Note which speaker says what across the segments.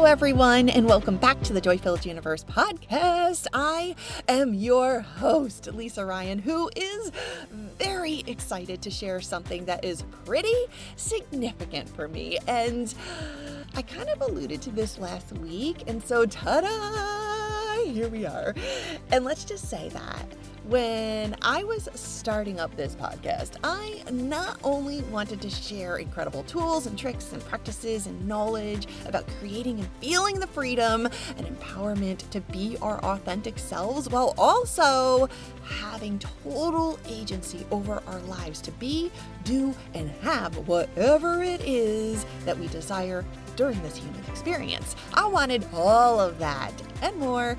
Speaker 1: Hello, everyone, and welcome back to the Joy-Filled Universe podcast. I am your host, Lisa Ryan, who is very excited to share something that is pretty significant for me. And I kind of alluded to this last week, and so ta-da! Here we are. And let's just say that when I was starting up this podcast, I not only wanted to share incredible tools and tricks and practices and knowledge about creating and feeling the freedom and empowerment to be our authentic selves, while also having total agency over our lives to be, do, and have whatever it is that we desire during this human experience. I wanted all of that and more.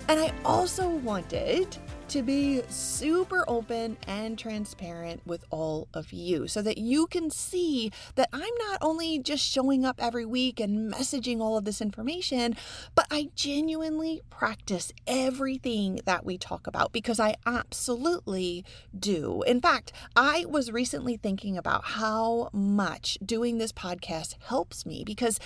Speaker 1: And I also wanted to be super open and transparent with all of you so that you can see that I'm not only just showing up every week and messaging all of this information, but I genuinely practice everything that we talk about because I absolutely do. In fact, I was recently thinking about how much doing this podcast helps me because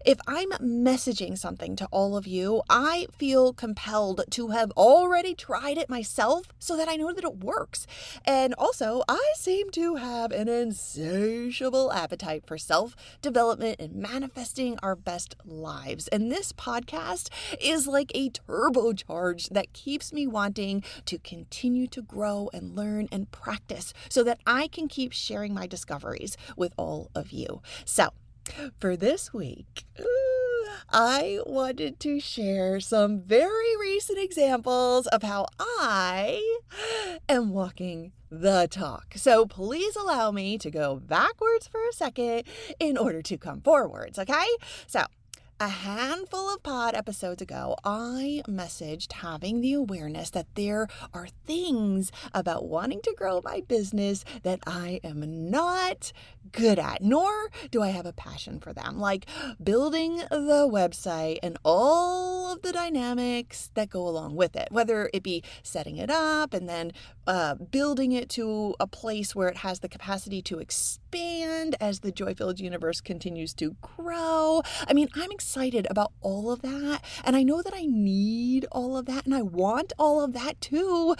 Speaker 1: if I'm messaging something to all of you, I feel compelled to have already tried it myself so that I know that it works. And also, I seem to have an insatiable appetite for self-development and manifesting our best lives. And this podcast is like a turbocharge that keeps me wanting to continue to grow and learn and practice so that I can keep sharing my discoveries with all of you. So, for this week, I wanted to share some very recent examples of how I am walking the talk. So please allow me to go backwards for a second in order to come forwards, okay? So, a handful of pod episodes ago, I messaged having the awareness that there are things about wanting to grow my business that I am not good at, nor do I have a passion for them, like building the website and all of the dynamics that go along with it, whether it be setting it up and then building it to a place where it has the capacity to expand as the Joy-Filled Universe continues to grow. I mean, I'm excited about all of that, and I know that I need all of that, and I want all of that too,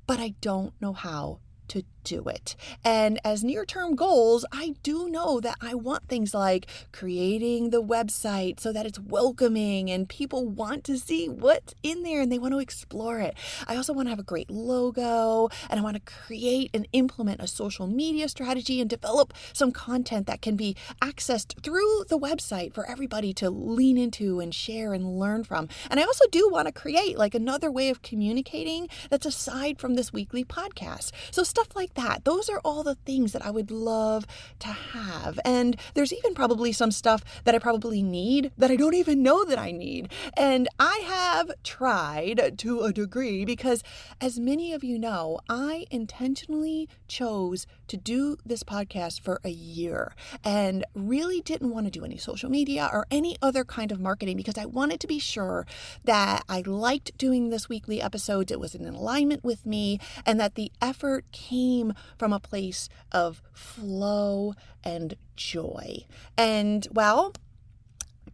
Speaker 1: but I don't know how to do it. And as near-term goals, I do know that I want things like creating the website so that it's welcoming and people want to see what's in there and they want to explore it. I also want to have a great logo, and I want to create and implement a social media strategy and develop some content that can be accessed through the website for everybody to lean into and share and learn from. And I also do want to create like another way of communicating that's aside from this weekly podcast. So stuff like that. Those are all the things that I would love to have. And there's even probably some stuff that I probably need that I don't even know that I need. And I have tried to a degree because, as many of you know, I intentionally chose to do this podcast for a year and really didn't want to do any social media or any other kind of marketing because I wanted to be sure that I liked doing this weekly episodes. It was in alignment with me and that the effort came from a place of flow and joy. And well,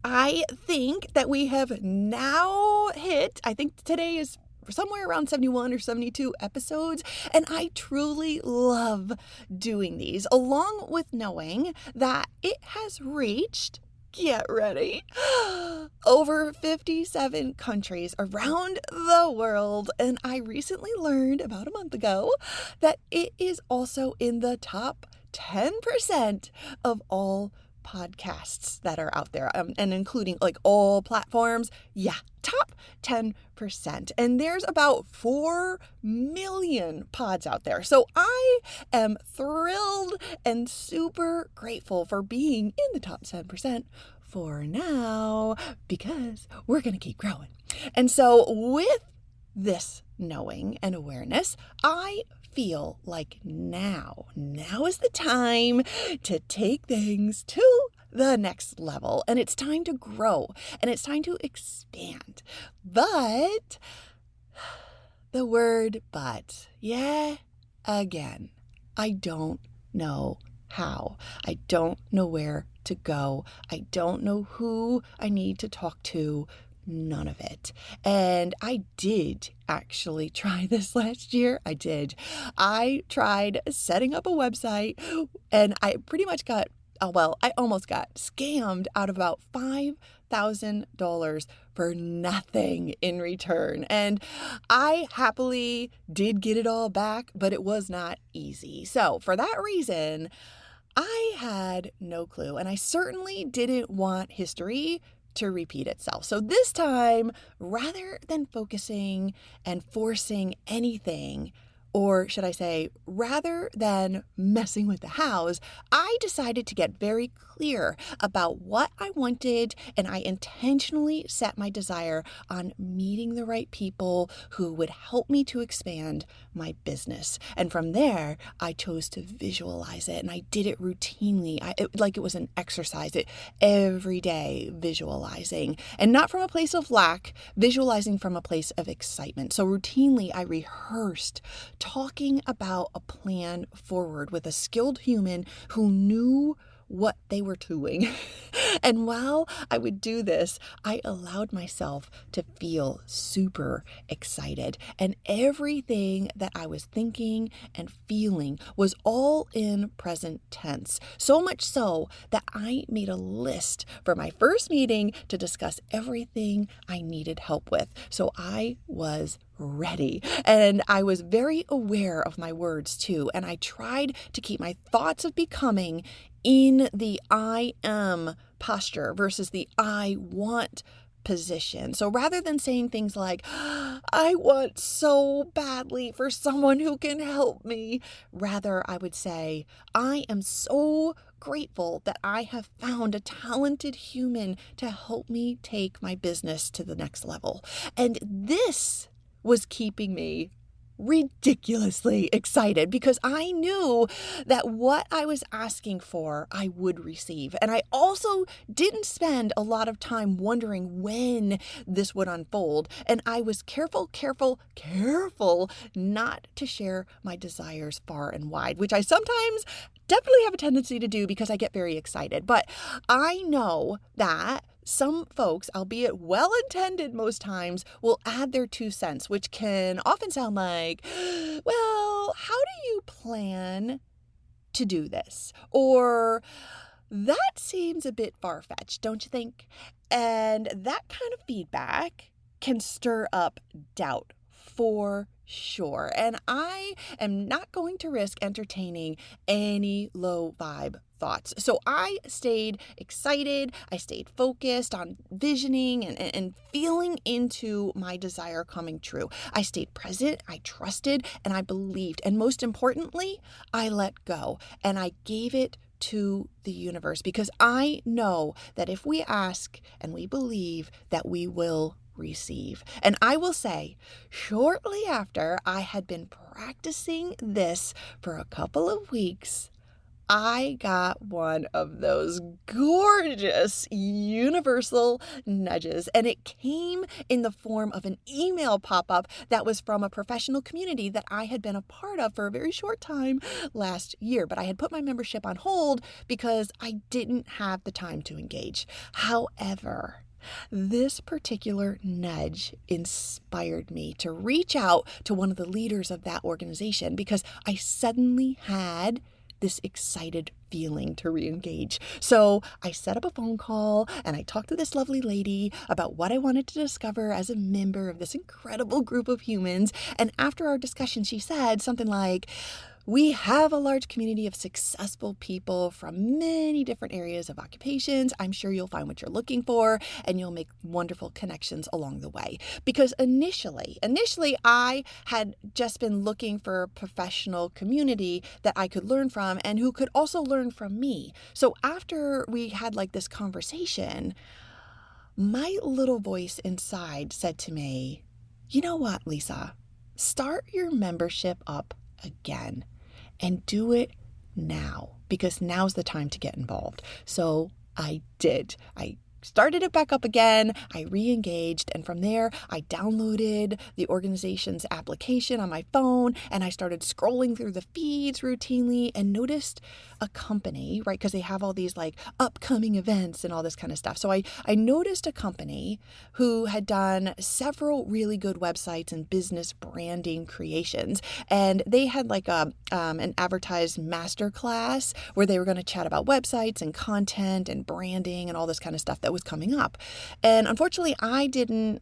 Speaker 1: I think that we have now hit, I think today is somewhere around 71 or 72 episodes, and I truly love doing these, along with knowing that it has reached, get ready, over 57 countries around the world. And I recently learned about a month ago that it is also in the top 10% of all podcasts that are out there, and including like all platforms. Yeah, top 10%. And there's about 4 million pods out there. So I am thrilled and super grateful for being in the top 10% for now, because we're going to keep growing. And so with this knowing and awareness, I feel like now is the time to take things to the next level, and it's time to grow and it's time to expand. But the word but, yeah, again, I don't know how. I don't know where to go. I don't know who I need to talk to. None of it. And I did actually try this last year. I did. I tried setting up a website and I pretty much got, I almost got scammed out of about $5,000 for nothing in return. And I happily did get it all back, but it was not easy. So for that reason, I had no clue. And I certainly didn't want history to repeat itself. So this time, rather than focusing and forcing anything, or should I say, rather than messing with the hows, I decided to get very clear about what I wanted, and I intentionally set my desire on meeting the right people who would help me to expand my business. And from there, I chose to visualize it, and I did it routinely, like it was an exercise, every day visualizing, and not from a place of lack, visualizing from a place of excitement. So routinely, I rehearsed talking about a plan forward with a skilled human who knew what they were doing. And while I would do this, I allowed myself to feel super excited. And everything that I was thinking and feeling was all in present tense. So much so that I made a list for my first meeting to discuss everything I needed help with. So I was ready. And I was very aware of my words too. And I tried to keep my thoughts of becoming in the I am posture versus the I want position. So rather than saying things like, I want so badly for someone who can help me, rather I would say, I am so grateful that I have found a talented human to help me take my business to the next level. And this was keeping me ridiculously excited because I knew that what I was asking for, I would receive. And I also didn't spend a lot of time wondering when this would unfold. And I was careful not to share my desires far and wide, which I sometimes definitely have a tendency to do because I get very excited. But I know that some folks, albeit well-intended most times, will add their 2 cents, which can often sound like, well, how do you plan to do this? Or that seems a bit far-fetched, don't you think? And that kind of feedback can stir up doubt for sure. And I am not going to risk entertaining any low vibe thoughts. So I stayed excited. I stayed focused on visioning and feeling into my desire coming true. I stayed present. I trusted and I believed. And most importantly, I let go and I gave it to the universe because I know that if we ask and we believe that we will receive. And I will say, shortly after I had been practicing this for a couple of weeks, I got one of those gorgeous universal nudges, and it came in the form of an email pop-up that was from a professional community that I had been a part of for a very short time last year, but I had put my membership on hold because I didn't have the time to engage. However, this particular nudge inspired me to reach out to one of the leaders of that organization because I suddenly had this excited feeling to re-engage. So I set up a phone call and I talked to this lovely lady about what I wanted to discover as a member of this incredible group of humans. And after our discussion, she said something like, we have a large community of successful people from many different areas of occupations. I'm sure you'll find what you're looking for and you'll make wonderful connections along the way. Because initially, I had just been looking for a professional community that I could learn from and who could also learn from me. So after we had like this conversation, my little voice inside said to me, you know what, Lisa, start your membership up again. And do it now because now's the time to get involved. So I did. I started it back up again. I re-engaged, and from there I downloaded the organization's application on my phone, and I started scrolling through the feeds routinely and noticed a company, right? Because they have all these like upcoming events and all this kind of stuff. So I noticed a company who had done several really good websites and business branding creations, and they had like an advertised masterclass where they were going to chat about websites and content and branding and all this kind of stuff that was coming up. And unfortunately, I didn't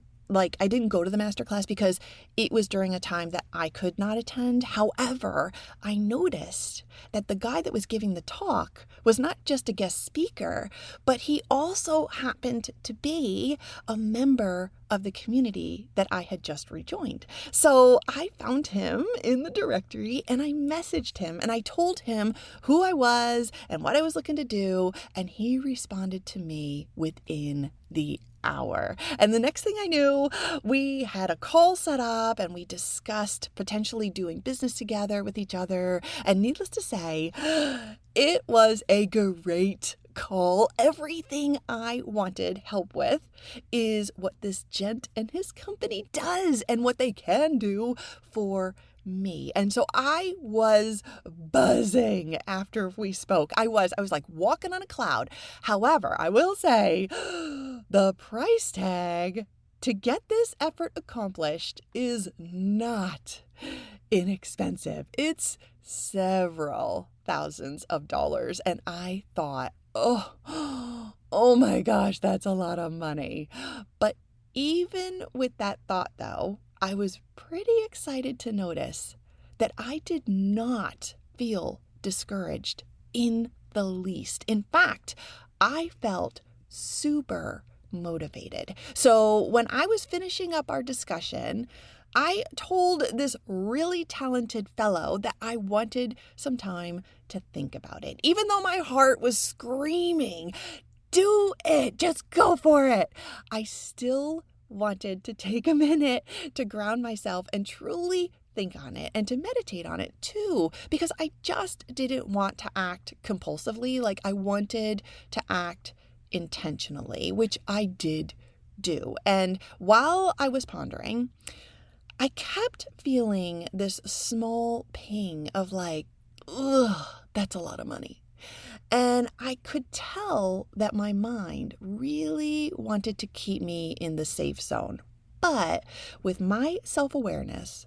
Speaker 1: go to the masterclass because it was during a time that I could not attend. However, I noticed that the guy that was giving the talk was not just a guest speaker, but he also happened to be a member of the community that I had just rejoined. So I found him in the directory and I messaged him and I told him who I was and what I was looking to do. And he responded to me within the hour. And the next thing I knew, we had a call set up and we discussed potentially doing business together with each other. And needless to say, it was a great call. Everything I wanted help with is what this gent and his company does and what they can do for me. And so I was buzzing after we spoke. I was like walking on a cloud. However, I will say the price tag to get this effort accomplished is not inexpensive. It's several thousands of dollars. And I thought, oh my gosh, that's a lot of money. But even with that thought though, I was pretty excited to notice that I did not feel discouraged in the least. In fact, I felt super motivated. So when I was finishing up our discussion, I told this really talented fellow that I wanted some time to think about it. Even though my heart was screaming, do it, just go for it, I still wanted to take a minute to ground myself and truly think on it and to meditate on it too, because I just didn't want to act compulsively. Like I wanted to act intentionally, which I did do. And while I was pondering, I kept feeling this small ping of like, ugh, that's a lot of money. And I could tell that my mind really wanted to keep me in the safe zone. But with my self-awareness,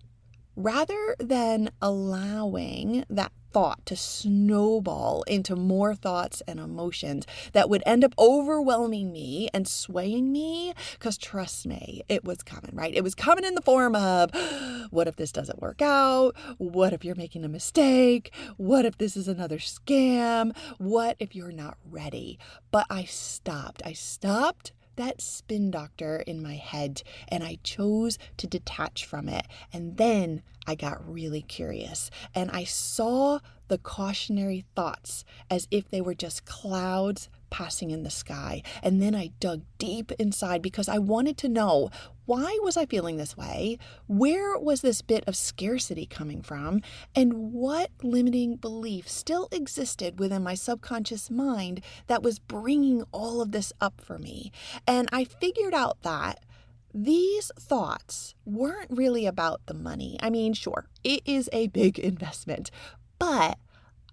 Speaker 1: rather than allowing that thought to snowball into more thoughts and emotions that would end up overwhelming me and swaying me, because trust me, it was coming, right? It was coming in the form of, what if this doesn't work out? What if you're making a mistake? What if this is another scam? What if you're not ready? But I stopped that spin doctor in my head and I chose to detach from it. And then I got really curious and I saw the cautionary thoughts as if they were just clouds passing in the sky. And then I dug deep inside because I wanted to know, why was I feeling this way? Where was this bit of scarcity coming from? And what limiting belief still existed within my subconscious mind that was bringing all of this up for me? And I figured out that these thoughts weren't really about the money. I mean, sure, it is a big investment, but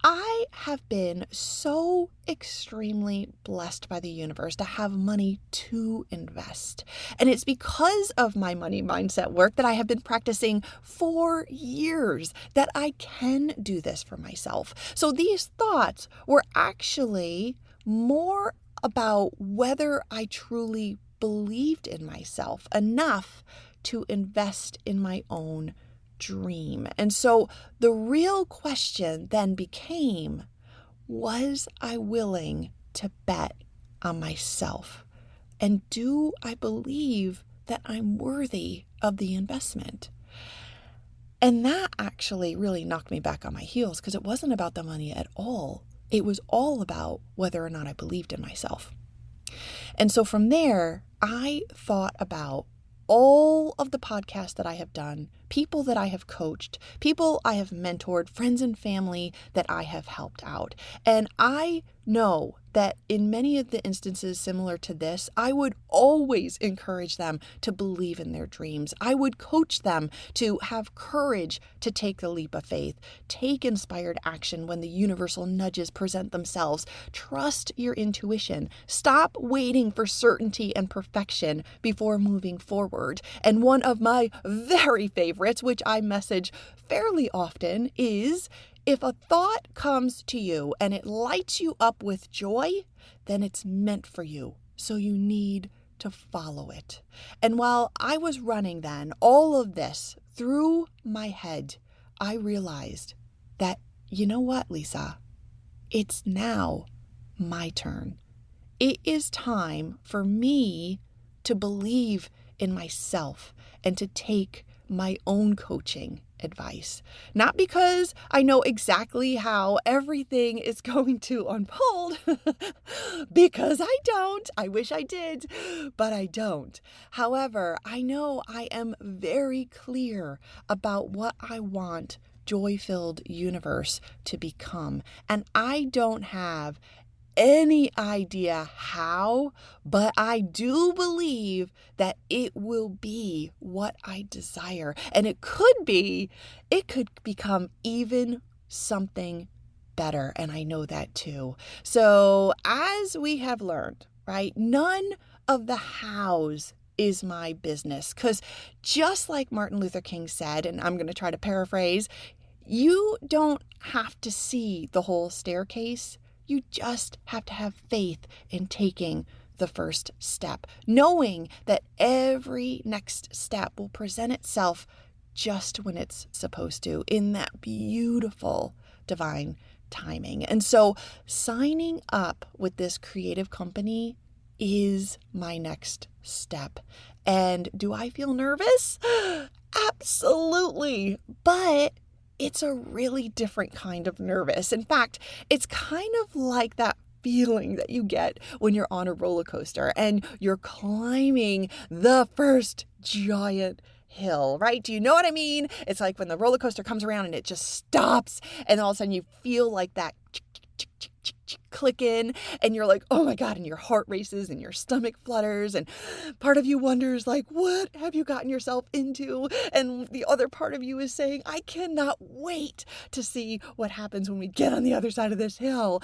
Speaker 1: I have been so extremely blessed by the universe to have money to invest. And it's because of my money mindset work that I have been practicing for years that I can do this for myself. So these thoughts were actually more about whether I truly believed in myself enough to invest in my own dream. And so the real question then became, was I willing to bet on myself? And do I believe that I'm worthy of the investment? And that actually really knocked me back on my heels because it wasn't about the money at all. It was all about whether or not I believed in myself. And so from there, I thought about all of the podcasts that I have done, people that I have coached, people I have mentored, friends and family that I have helped out. And I know that in many of the instances similar to this, I would always encourage them to believe in their dreams. I would coach them to have courage to take the leap of faith, take inspired action when the universal nudges present themselves. Trust your intuition. Stop waiting for certainty and perfection before moving forward. And one of my very favorites, which I message fairly often, is if a thought comes to you and it lights you up with joy, then it's meant for you. So you need to follow it. And while I was running then all of this through my head, I realized that, you know what, Lisa? It's now my turn. It is time for me to believe in myself and to take my own coaching advice. Not because I know exactly how everything is going to unfold, because I don't. I wish I did, but I don't. However, I know I am very clear about what I want Joy-Filled Universe to become. And I don't have any idea how, but I do believe that it will be what I desire. And it could become even something better. And I know that too. So as we have learned, right, none of the hows is my business. Because just like Martin Luther King said, and I'm going to try to paraphrase, you don't have to see the whole staircase. You just have to have faith in taking the first step, knowing that every next step will present itself just when it's supposed to, in that beautiful divine timing. And so signing up with this creative company is my next step. And do I feel nervous? Absolutely. But it's a really different kind of nervous. In fact, it's kind of like that feeling that you get when you're on a roller coaster and you're climbing the first giant hill, right? Do you know what I mean? It's like when the roller coaster comes around and it just stops, and all of a sudden you feel like that click in, and you're like, oh my God, and your heart races and your stomach flutters, and part of you wonders, like, what have you gotten yourself into? And the other part of you is saying, I cannot wait to see what happens when we get on the other side of this hill.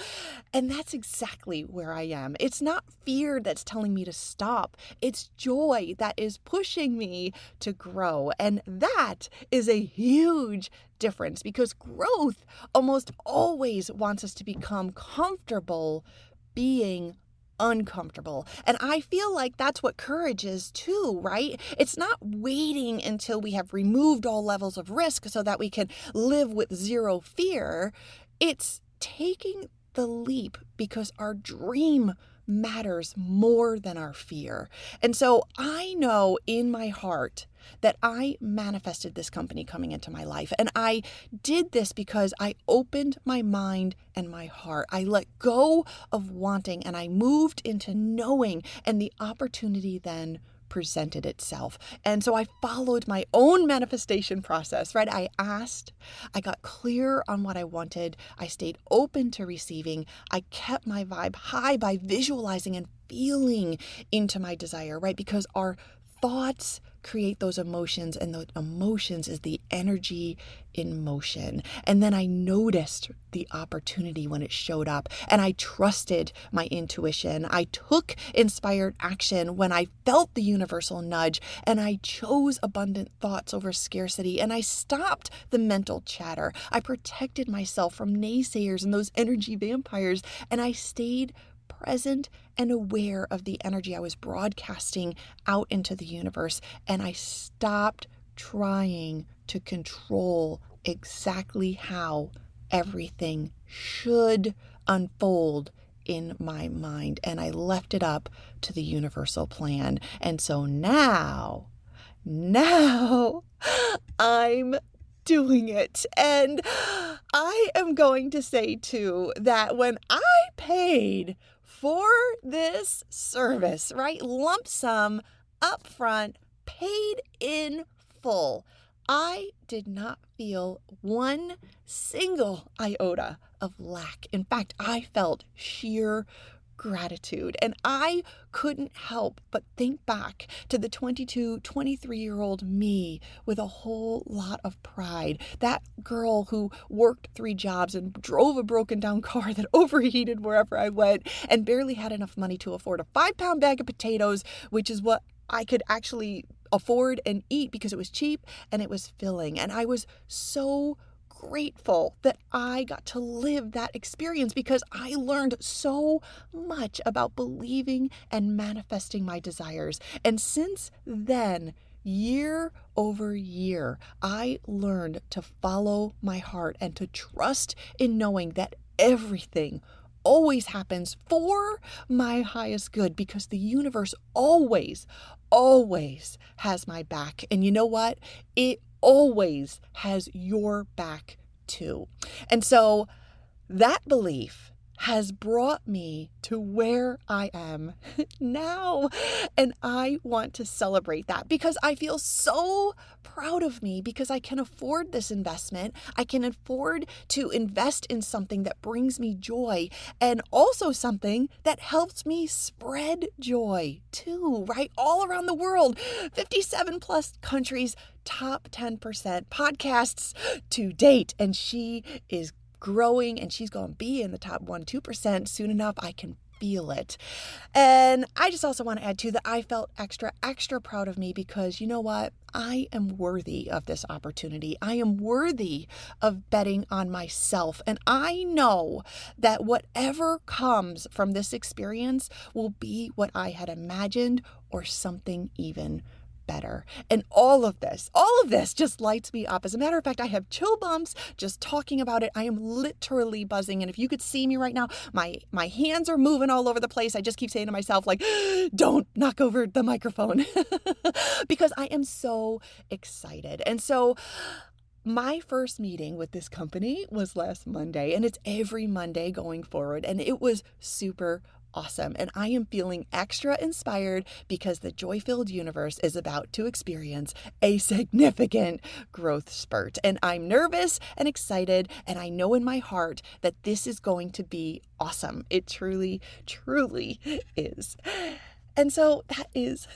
Speaker 1: And that's exactly where I am. It's not fear that's telling me to stop. It's joy that is pushing me to grow. And that is a huge difference, because growth almost always wants us to become comfortable being uncomfortable. And I feel like that's what courage is too, right? It's not waiting until we have removed all levels of risk so that we can live with zero fear. It's taking the leap because our dream matters more than our fear. And so I know in my heart that I manifested this company coming into my life. And I did this because I opened my mind and my heart. I let go of wanting and I moved into knowing, and the opportunity then presented itself. And so I followed my own manifestation process, right? I asked, I got clear on what I wanted. I stayed open to receiving. I kept my vibe high by visualizing and feeling into my desire, right? Because our thoughts create those emotions, and the emotions is the energy in motion. And then I noticed the opportunity when it showed up, and I trusted my intuition. I took inspired action when I felt the universal nudge, and I chose abundant thoughts over scarcity, and I stopped the mental chatter. I protected myself from naysayers and those energy vampires, and I stayed present and aware of the energy I was broadcasting out into the universe. And I stopped trying to control exactly how everything should unfold in my mind. And I left it up to the universal plan. And so now I'm doing it. And I am going to say too that when I paid for this service, right, lump sum, upfront, paid in full, I did not feel one single iota of lack. In fact, I felt sheer gratitude. And I couldn't help but think back to the 22, 23-year-old me with a whole lot of pride. That girl who worked 3 jobs and drove a broken down car that overheated wherever I went and barely had enough money to afford a 5-pound bag of potatoes, which is what I could actually afford and eat because it was cheap and it was filling. And I was so grateful that I got to live that experience because I learned so much about believing and manifesting my desires. And since then, year over year, I learned to follow my heart and to trust in knowing that everything always happens for my highest good because the universe always has my back. And you know what? It always has your back too. And so that belief has brought me to where I am now. And I want to celebrate that because I feel so proud of me because I can afford this investment. I can afford to invest in something that brings me joy and also something that helps me spread joy too, right? All around the world, 57 plus countries, top 10% podcasts to date. And she is growing and she's going to be in the top 1-2% soon enough. I can feel it. And I just also want to add too that I felt extra proud of me because you know what? I am worthy of this opportunity. I am worthy of betting on myself. And I know that whatever comes from this experience will be what I had imagined or something even better. And all of this just lights me up. As a matter of fact, I have chill bumps just talking about it. I am literally buzzing. And if you could see me right now, my hands are moving all over the place. I just keep saying to myself, like, don't knock over the microphone because I am so excited. And so my first meeting with this company was last Monday, and it's every Monday going forward. And it was super awesome. And I am feeling extra inspired because the Joy-Filled Universe is about to experience a significant growth spurt. And I'm nervous and excited. And I know in my heart that this is going to be awesome. It truly, truly is. And so that is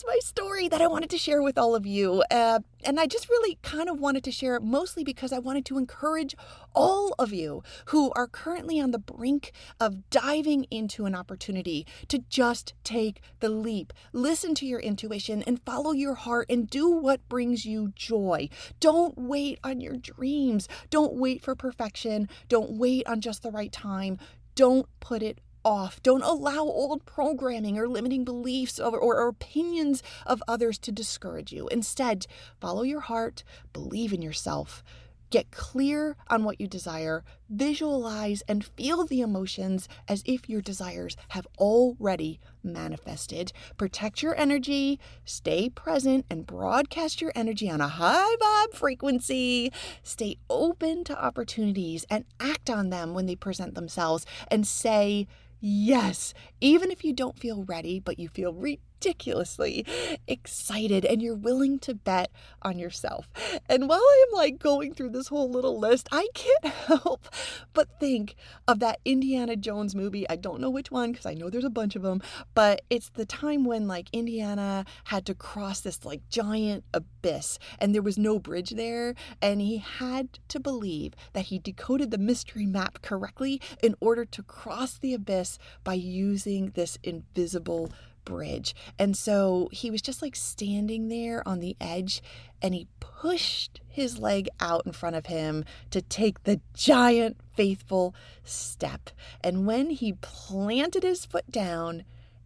Speaker 1: my story that I wanted to share with all of you. And I just really kind of wanted to share it mostly because I wanted to encourage all of you who are currently on the brink of diving into an opportunity to just take the leap. Listen to your intuition and follow your heart and do what brings you joy. Don't wait on your dreams. Don't wait for perfection. Don't wait on just the right time. Don't put it off. Don't allow old programming or limiting beliefs or opinions of others to discourage you. Instead, follow your heart, believe in yourself, get clear on what you desire, visualize and feel the emotions as if your desires have already manifested. Protect your energy, stay present, and broadcast your energy on a high vibe frequency. Stay open to opportunities and act on them when they present themselves and say, yes, even if you don't feel ready, but you feel ridiculously excited and you're willing to bet on yourself. And while I'm going through this whole little list, I can't help but think of that Indiana Jones movie. I don't know which one because I know there's a bunch of them, but it's the time when Indiana had to cross this giant abyss and there was no bridge there, and he had to believe that he decoded the mystery map correctly in order to cross the abyss by using this invisible bridge. And so he was just standing there on the edge, and he pushed his leg out in front of him to take the giant faithful step. And when he planted his foot down,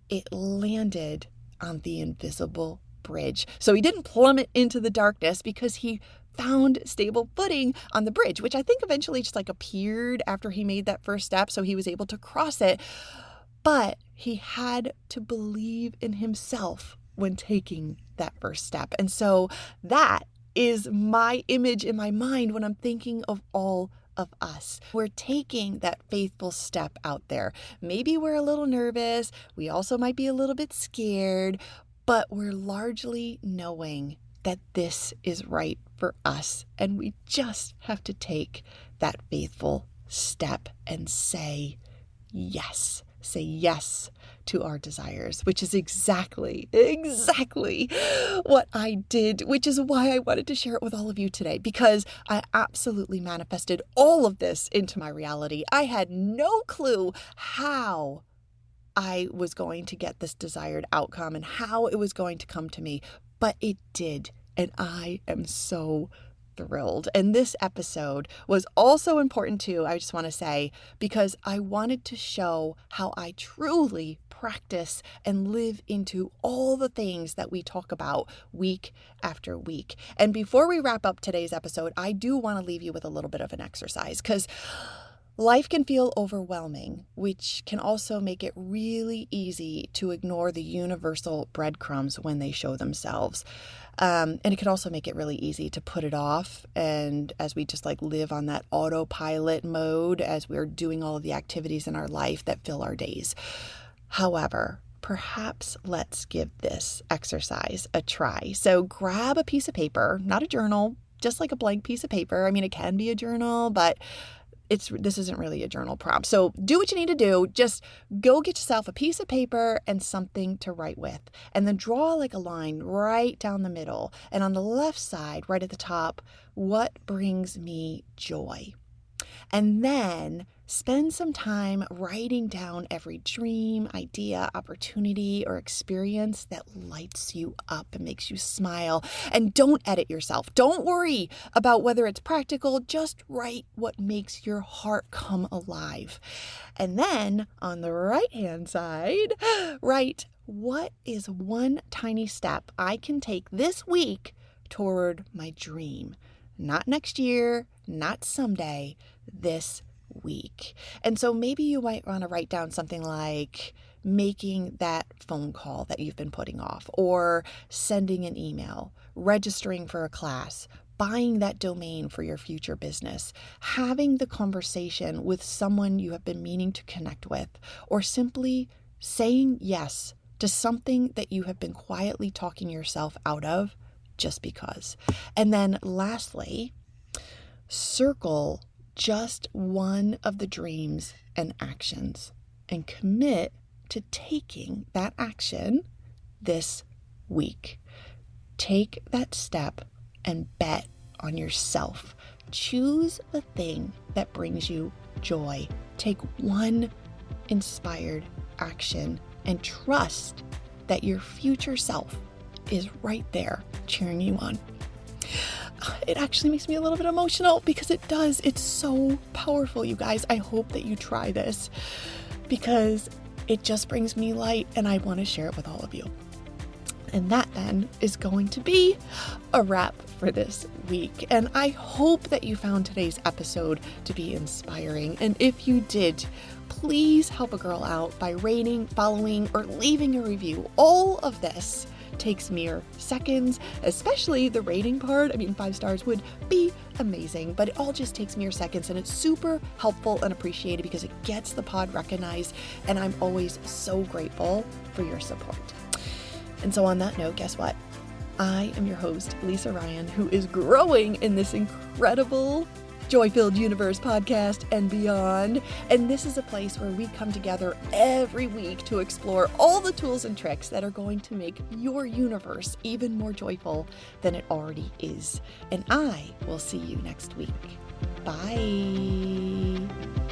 Speaker 1: it landed on the invisible bridge. So he didn't plummet into the darkness because he found stable footing on the bridge, which I think eventually just appeared after he made that first step. So he was able to cross it. But he had to believe in himself when taking that first step. And so that is my image in my mind when I'm thinking of all of us. We're taking that faithful step out there. Maybe we're a little nervous. We also might be a little bit scared, but we're largely knowing that this is right for us. And we just have to take that faithful step and say yes. say yes to our desires, which is exactly what I did, which is why I wanted to share it with all of you today, because I absolutely manifested all of this into my reality. I had no clue how I was going to get this desired outcome and how it was going to come to me, but it did. And I am so thrilled. And this episode was also important too, I just want to say, because I wanted to show how I truly practice and live into all the things that we talk about week after week. And before we wrap up today's episode, I do want to leave you with a little bit of an exercise, because life can feel overwhelming, which can also make it really easy to ignore the universal breadcrumbs when they show themselves. And it can also make it really easy to put it off. And as we just live on that autopilot mode, as we're doing all of the activities in our life that fill our days. However, perhaps let's give this exercise a try. So grab a piece of paper, not a journal, just like a blank piece of paper. I mean, it can be a journal, but this isn't really a journal prompt. So do what you need to do. Just go get yourself a piece of paper and something to write with. And then draw a line right down the middle. And on the left side, right at the top, what brings me joy? And then spend some time writing down every dream, idea, opportunity, or experience that lights you up and makes you smile. And don't edit yourself. Don't worry about whether it's practical. Just write what makes your heart come alive. And then on the right-hand side, write, what is one tiny step I can take this week toward my dream? Not next year, not someday, this week. And so maybe you might want to write down something like making that phone call that you've been putting off, or sending an email, registering for a class, buying that domain for your future business, having the conversation with someone you have been meaning to connect with, or simply saying yes to something that you have been quietly talking yourself out of just because. And then lastly, circle just one of the dreams and actions and commit to taking that action this week. Take that step and bet on yourself. Choose the thing that brings you joy. Take one inspired action and trust that your future self is right there cheering you on. It actually makes me a little bit emotional because it does. It's so powerful, you guys. I hope that you try this because it just brings me light and I want to share it with all of you. And that then is going to be a wrap for this week. And I hope that you found today's episode to be inspiring. And if you did, please help a girl out by rating, following, or leaving a review. All of this takes mere seconds, especially the rating part. 5 stars would be amazing, but it all just takes mere seconds, and it's super helpful and appreciated because it gets the pod recognized, and I'm always so grateful for your support. And so on that note, guess what? I am your host, Lisa Ryan, who is growing in this incredible Joy-Filled Universe podcast and beyond. And this is a place where we come together every week to explore all the tools and tricks that are going to make your universe even more joyful than it already is. And I will see you next week. Bye.